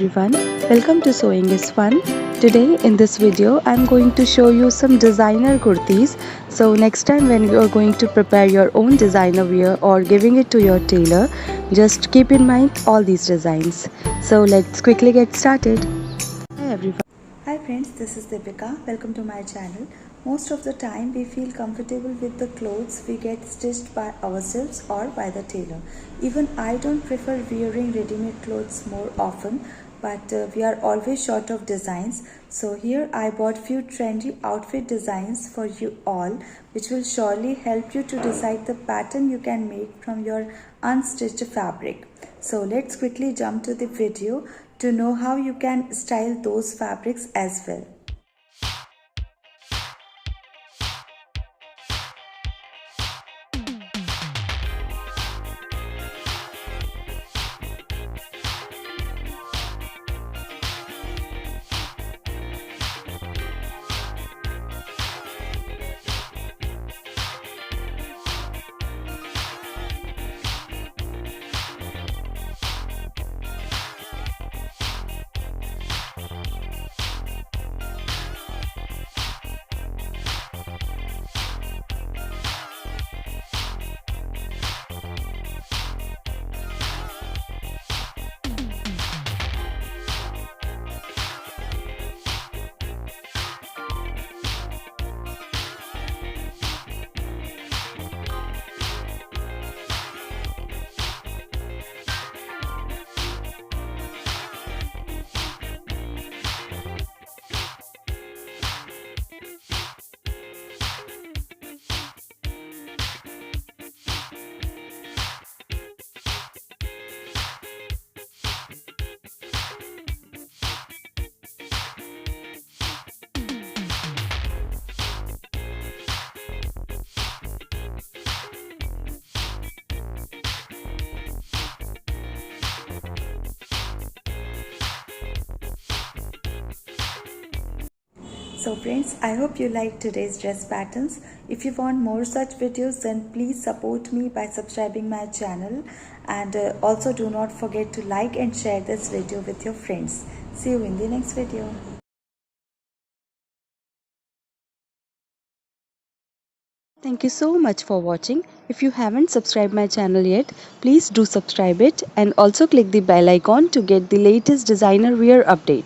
everyone, welcome to Sewing is Fun. Today in this video I am going to show you some designer kurtis. So next time when you are going to prepare your own designer wear or giving it to your tailor, just keep in mind all these designs. So let's quickly get started. Hi everyone. Hi friends, this is Deepika. Welcome to my channel. Most of the time we feel comfortable with the clothes we get stitched by ourselves or by the tailor. Even I don't prefer wearing ready-made clothes more often, but we are always short of designs. So here I bought few trendy outfit designs for you all, which will surely help you to decide the pattern you can make from your unstitched fabric. So let's quickly jump to the video to know how you can style those fabrics as well. So friends, I hope you liked today's dress patterns. If you want more such videos, then please support me by subscribing my channel, and also do not forget to like and share this video with your friends. See you in the next video. Thank you so much for watching. If you haven't subscribed my channel yet, please do subscribe it and also click the bell icon to get the latest designer wear update.